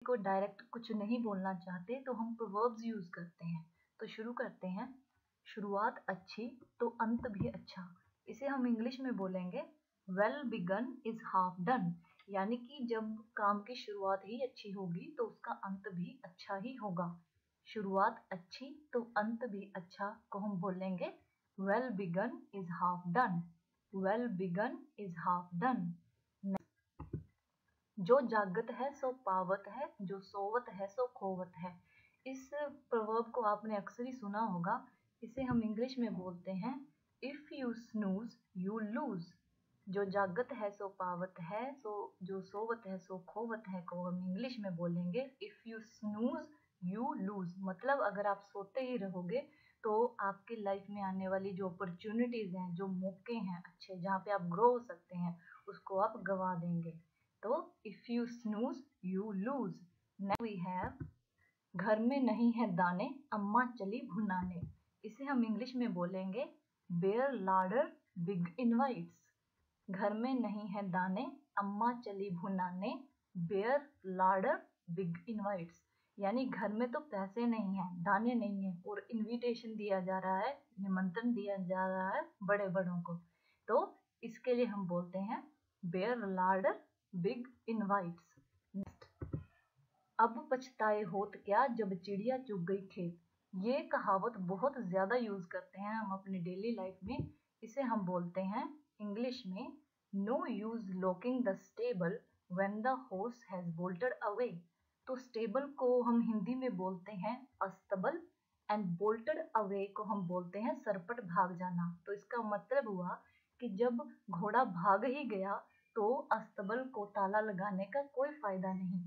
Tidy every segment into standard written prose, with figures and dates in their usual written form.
को डायरेक्ट कुछ नहीं बोलना चाहते तो हम प्रोवर्ब्स यूज करते हैं। तो शुरू करते हैं। शुरुआत अच्छी तो अंत भी अच्छा। इसे हम इंग्लिश में बोलेंगे well begun is half done, यानी कि जब काम की शुरुआत ही अच्छी होगी तो उसका अंत भी अच्छा ही होगा। शुरुआत अच्छी तो अंत भी अच्छा को हम बोलेंगे well begun is half done. Well begun is half done. जो जागत है सो पावत है, जो सोवत है सो खोवत है। इस प्रवर्ब को आपने अक्सर ही सुना होगा। इसे हम इंग्लिश में बोलते हैं if you snooze you loose. जो जागत है सो पावत है, सो जो सोवत है सो खोवत है को हम इंग्लिश में बोलेंगे if you snooze you loose. मतलब अगर आप सोते ही रहोगे तो आपकी लाइफ में आने वाली जो अपॉर्चुनिटीज हैं, जो मौके हैं अच्छे जहाँ पे आप ग्रो हो सकते हैं, उसको आप गवा देंगे। तो if you snooze you lose. Next we have घर में नहीं है दाने अम्मा चली भुनाने। इसे हम इंग्लिश में बोलेंगे बेयर लार्डर बिग इनवाइट्स। घर में नहीं है दाने अम्मा चली भुनाने, बेयर लार्डर बिग इनवाइट्स। यानी घर में तो पैसे नहीं है, दाने नहीं है और इनविटेशन दिया जा रहा है, निमंत्रण दिया जा रहा है बड़े बड़ों को। तो इसके लिए हम बोलते हैं बेयर लार्डर बिग इनवाइट्स। अब पछताए होत क्या जब चिड़िया चुग गई खेत। ये कहावत बहुत ज्यादा यूज करते हैं हम अपनी डेली लाइफ में। इसे हम बोलते हैं इंग्लिश में no use locking the stable when the horse has bolted away. तो स्टेबल को हम हिंदी में बोलते हैं अस्तबल एंड बोल्टेड अवे को हम बोलते हैं सरपट भाग जाना। तो इसका मतलब हुआ कि जब घोड़ा भाग ही गया तो अस्तबल को ताला लगाने का कोई फायदा नहीं।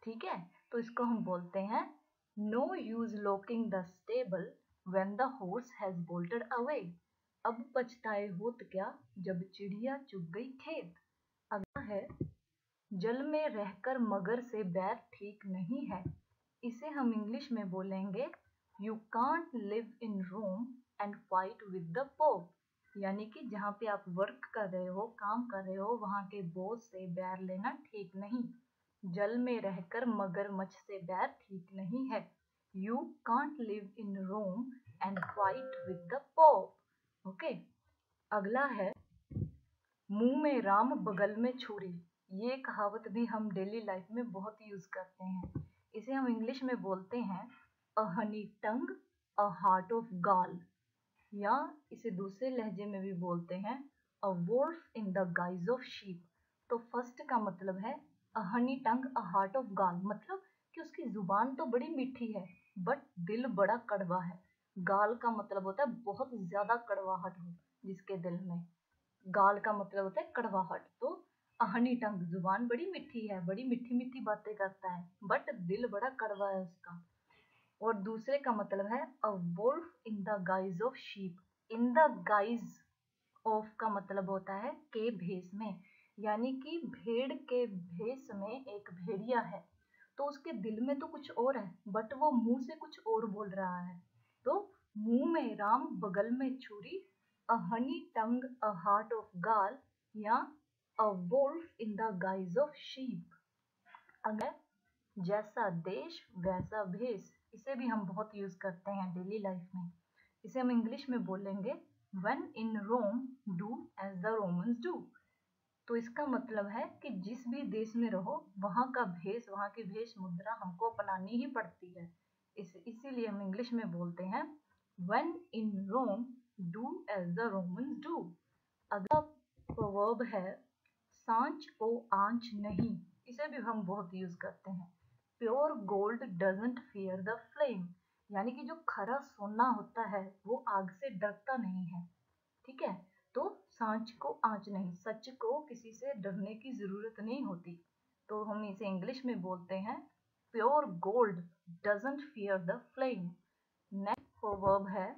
ठीक है, तो इसको हम बोलते हैं no use locking the stable when the horse has bolted away. अब पछताए होत क्या जब चिड़िया चुग गई खेत। अगला है जल में रहकर मगर से बैर ठीक नहीं है। इसे हम इंग्लिश में बोलेंगे you can't live in Rome and fight with the Pope. यानी कि जहाँ पे आप वर्क कर रहे हो, काम कर रहे हो, वहाँ के बॉस से बैर लेना ठीक नहीं। जल में रहकर मगरमच्छ से बैर ठीक नहीं है। You can't live in Rome and fight with the Pope. Okay, अगला है मुंह में राम बगल में छुरी। ये कहावत भी हम डेली लाइफ में बहुत यूज करते हैं। इसे हम इंग्लिश में बोलते हैं a honey tongue a heart of gall, या इसे दूसरे लहजे में भी बोलते हैं a wolf in the guise of sheep. तो फर्स्ट का मतलब है a honey tongue a heart of gall, मतलब कि उसकी जुबान तो बड़ी मीठी है बट दिल बड़ा कड़वा है। गाल का मतलब होता है बहुत ज्यादा कड़वाहट हो जिसके दिल में। गाल का मतलब होता है कड़वाहट। तो हनी टंग जुबान बड़ी मीठी है, बड़ी मीठी मीठी बातें करता है बट दिल बड़ा कड़वा है उसका। और दूसरे का मतलब है a wolf in the guise of sheep. In the guise of का मतलब होता है के भेष में, यानी कि भेड़ के भेष में एक भेड़िया है तो उसके दिल में तो कुछ और है बट वो मुंह से कुछ और बोल रहा है। तो मुंह में राम बगल में छुरी, a honey tongue a heart of gall, या a wolf in the guise of sheep. अगर जैसा देश वैसा भेष, इसे भी हम बहुत यूज करते हैं डेली लाइफ में। इसे हम इंग्लिश में बोलेंगे when in Rome do as the Romans do. तो इसका मतलब है कि जिस भी देश में रहो वहाँ का भेष, वहाँ की भेष मुद्रा हमको अपनानी ही पड़ती है। इसीलिए हम इंग्लिश में बोलते हैं when in Rome do as the Romans do. अगला प्रोवर्ब है सांच को आंच नहीं। इसे भी हम बहुत यूज करते हैं। Pure gold doesn't fear the flame, यानी कि जो खरा सोना होता है वो आग से डरता नहीं है। ठीक है, तो सांच को आंच नहीं, सच को किसी से डरने की जरूरत नहीं होती। तो हम इसे इंग्लिश में बोलते हैं pure gold doesn't fear the flame. Next proverb है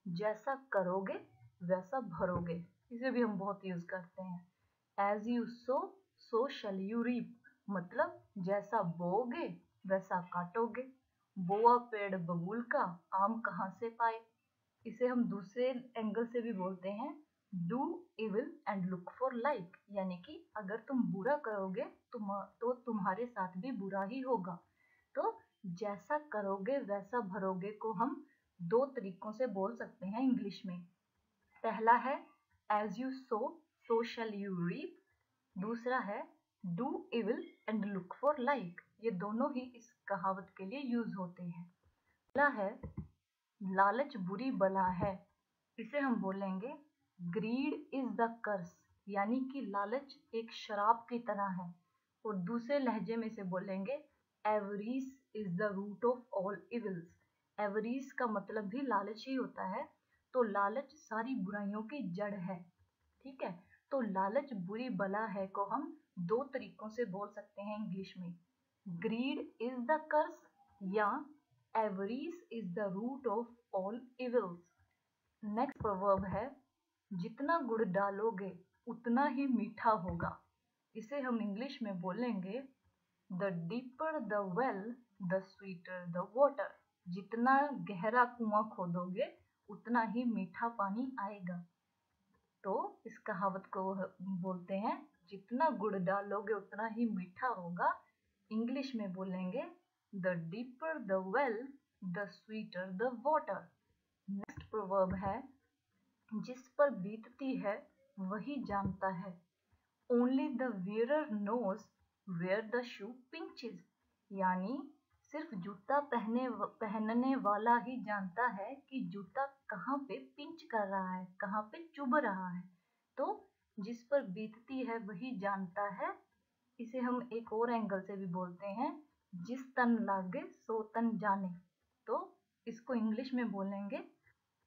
जैसा करोगे वैसा भरोगे। इसे भी हम बहुत यूज करते हैं। As you sow so shall you reap, मतलब जैसा बोओगे वैसा काटोगे। बोआ पेड़ बबूल का आम कहाँ से पाए। इसे हम दूसरे एंगल से भी बोलते हैं do evil and look for like, यानी कि अगर तुम बुरा करोगे तो तुम्हारे साथ भी बुरा ही होगा। तो जैसा करोगे वैसा भरोगे को हम दो तरीकों से बोल सकते हैं इंग्लिश में। पहला है as you sow shall you reap. दूसरा है do evil and look for like. ये दोनों ही इस कहावत के लिए यूज होते हैं। पहला है लालच बुरी बला है, इसे हम बोलेंगे ग्रीड इज द कर्स, यानी कि लालच एक शराब की तरह है। और दूसरे लहजे में इसे बोलेंगे avarice is the root of all evils. Avarice का मतलब भी लालच ही होता है, तो लालच सारी बुराइयों की जड़ है। ठीक है, तो लालच बुरी बला है को हम दो तरीकों से बोल सकते हैं इंग्लिश में, ग्रीड इज द कर्स या avarice is the root of all evils. Next proverb है जितना गुड़ डालोगे उतना ही मीठा होगा। इसे हम इंग्लिश में बोलेंगे the deeper the well the sweeter the water. जितना गहरा कुआं खोदोगे उतना ही मीठा पानी आएगा। तो इस कहावत को बोलते हैं जितना गुड़ डालोगे उतना ही मीठा होगा। इंग्लिश में बोलेंगे the deeper the well the sweeter the water. Next proverb है जिस पर बीतती है वही जानता है। Only the wearer knows where the shoe pinches, यानी सिर्फ जूता पहनने वाला ही जानता है कि जूता कहाँ पे पिंच कर रहा है, कहाँ पे चुभ रहा है। तो जिस पर बीतती है वही जानता है, इसे हम एक और एंगल से भी बोलते हैं जिस तन लागे सो तन जाने। तो इसको इंग्लिश में बोलेंगे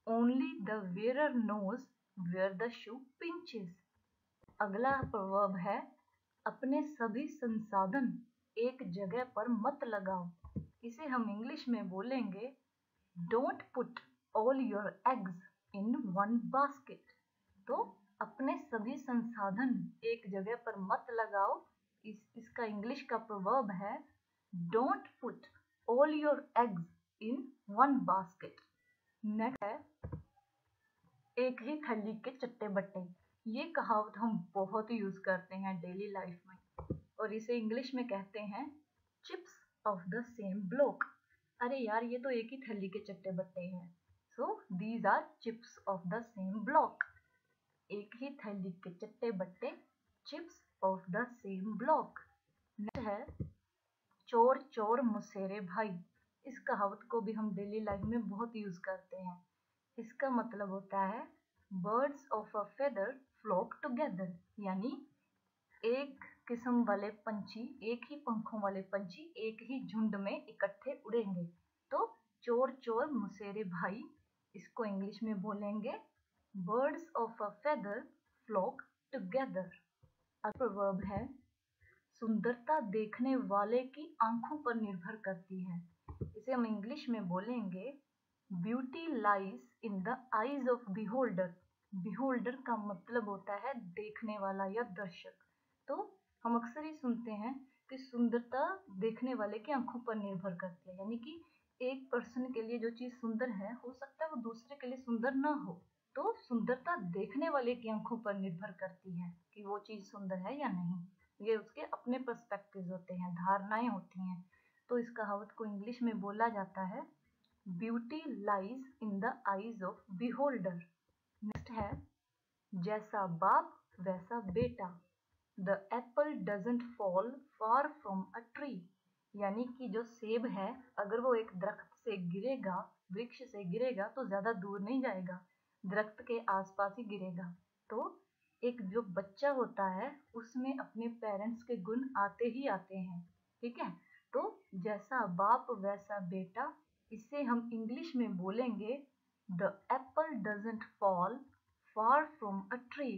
only the wearer knows where the shoe pinches। अगला प्रवर्ब है अपने सभी संसाधन एक जगह पर मत लगाओ। इसे हम इंग्लिश में बोलेंगे don't put all your eggs in one basket. तो अपने सभी संसाधन एक जगह पर मत लगाओ, इसका इंग्लिश का प्रवर्ब है don't put all your eggs in one basket. Next है एक ही थैली के चट्टे बट्टे। ये कहावत हम बहुत यूज करते हैं डेली लाइफ में, और इसे इंग्लिश में कहते हैं chips off the same block. अरे यार ये तो एक ही थैली के चट्टे बट्टे हैं, so these are chips off the same block. एक ही थैली के चट्टे बट्टे, chips off the same block. Next है चोर चोर मुसेरे भाई। इस कहावत को भी हम डेली लाइफ में बहुत यूज करते हैं। इसका मतलब होता है birds of a feather flock together, यानी एक किस्म वाले पंछी, एक ही पंखों वाले पंछी एक ही झुंड में इकट्ठे उड़ेंगे। तो चोर चोर मुसेरे भाई, इसको इंग्लिश में बोलेंगे birds of a feather flock together. अगला प्रोवर्ब है सुंदरता देखने वाले की आंखों पर निर्भर करती है। इसे हम इंग्लिश में बोलेंगे beauty lies in the eyes of beholder. Beholder का मतलब होता है देखने वाला या दर्शक। तो हम अक्सर ही सुनते हैं कि सुंदरता देखने वाले की आंखों पर निर्भर करती है, यानी कि एक पर्सन के लिए जो चीज सुंदर है हो सकता है वो दूसरे के लिए सुंदर ना हो। तो सुंदरता देखने वाले की आंखों पर निर्भर करती है कि वो चीज सुंदर है या नहीं। ये उसके अपने पर्सपेक्टिव होते हैं, धारणाएं होती हैं। तो इस कहावत को इंग्लिश में बोला जाता है beauty lies in the eyes of beholder. Next है जैसा बाप वैसा बेटा। The Apple doesn't fall far from a tree, यानी कि जो सेब है अगर वो एक दरख्त से गिरेगा, वृक्ष से गिरेगा तो ज्यादा दूर नहीं जाएगा, दरख्त के आसपास ही गिरेगा। तो एक जो बच्चा होता है उसमें अपने पेरेंट्स के गुण आते ही आते हैं। ठीक है, तो जैसा बाप वैसा बेटा, इसे हम इंग्लिश में बोलेंगे the Apple doesn't fall far from a tree.